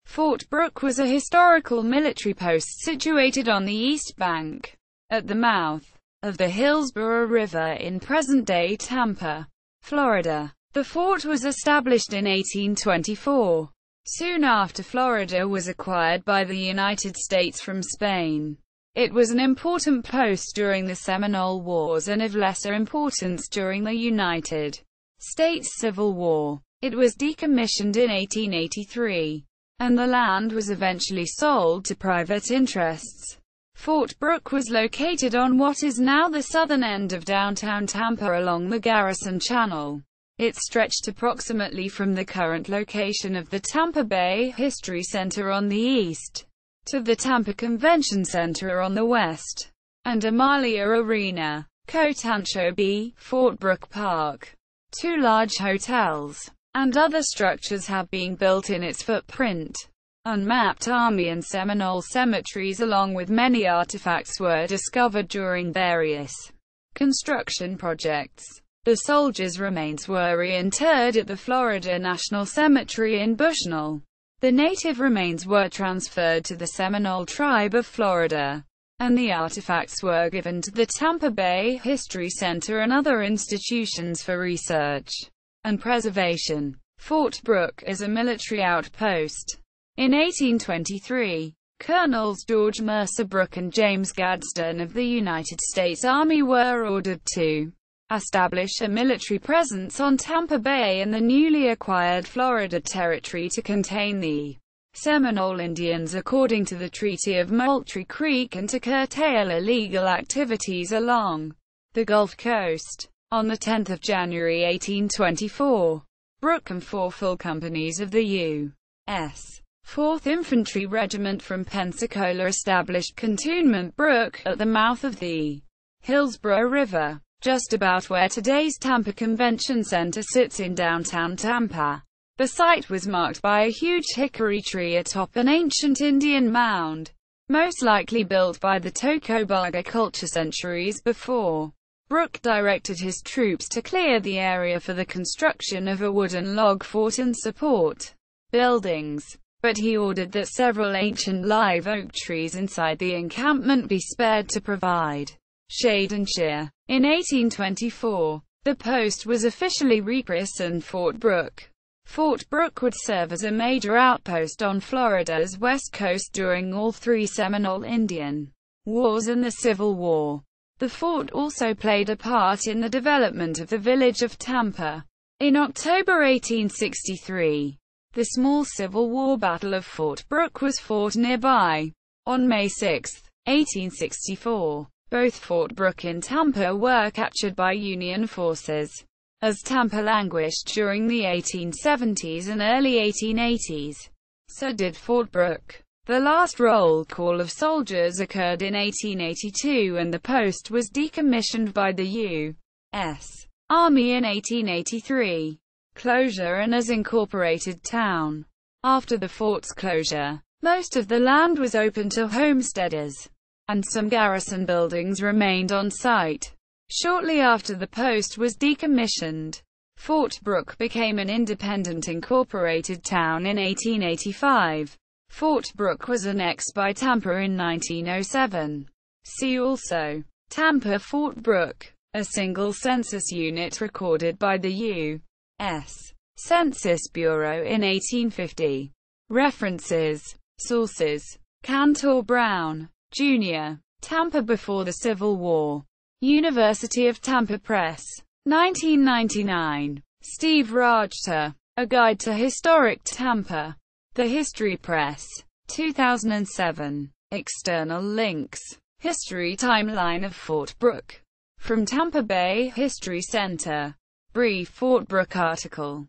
Fort Brooke was a historical military post situated on the east bank, at the mouth of the Hillsborough River in present-day Tampa, Florida. The fort was established in 1824. Soon after Florida was acquired by the United States from Spain. It was an important post during the Seminole Wars and of lesser importance during the United States Civil War. It was decommissioned in 1883, and the land was eventually sold to private interests. Fort Brooke was located on what is now the southern end of downtown Tampa along the Garrison Channel. It stretched approximately from the current location of the Tampa Bay History Center on the east, to the Tampa Convention Center on the west, and Amalie Arena, Cotanchobee, Fort Brooke Park. 2 large hotels and other structures have been built in its footprint. Unmapped Army and Seminole cemeteries along with many artifacts were discovered during various construction projects. The soldiers' remains were reinterred at the Florida National Cemetery in Bushnell. The native remains were transferred to the Seminole Tribe of Florida, and the artifacts were given to the Tampa Bay History Center and other institutions for research and preservation. Fort Brooke is a military outpost. In 1823, Colonels George Mercer Brooke and James Gadsden of the United States Army were ordered to establish a military presence on Tampa Bay and the newly acquired Florida Territory to contain the Seminole Indians according to the Treaty of Moultrie Creek and to curtail illegal activities along the Gulf Coast. On 10 January 1824, Brooke and 4 full companies of the U.S. 4th Infantry Regiment from Pensacola established Cantonment Brooke, at the mouth of the Hillsborough River, just about where today's Tampa Convention Center sits in downtown Tampa. The site was marked by a huge hickory tree atop an ancient Indian mound, most likely built by the Tocobaga culture centuries before. Brooke directed his troops to clear the area for the construction of a wooden log fort and support buildings, but he ordered that several ancient live oak trees inside the encampment be spared to provide shade and cheer. In 1824, the post was officially rechristened Fort Brooke. Fort Brooke would serve as a major outpost on Florida's west coast during all 3 Seminole Indian Wars and the Civil War. The fort also played a part in the development of the village of Tampa. In October 1863, the small Civil War Battle of Fort Brooke was fought nearby. On May 6, 1864, both Fort Brooke and Tampa were captured by Union forces. As Tampa languished during the 1870s and early 1880s, so did Fort Brooke. The last roll call of soldiers occurred in 1882 and the post was decommissioned by the U.S. Army in 1883. Closure and as incorporated town. After the fort's closure, most of the land was open to homesteaders, and some garrison buildings remained on site. Shortly after the post was decommissioned, Fort Brooke became an independent incorporated town in 1885. Fort Brooke was annexed by Tampa in 1907. See also Tampa Fort Brooke, a single census unit recorded by the U.S. Census Bureau in 1850. References. Sources: Cantor Brown, Jr., Tampa Before the Civil War. University of Tampa Press. 1999. Steve Rajta, A Guide to Historic Tampa. The History Press. 2007. External links. History timeline of Fort Brooke. From Tampa Bay History Center. Brief Fort Brooke article.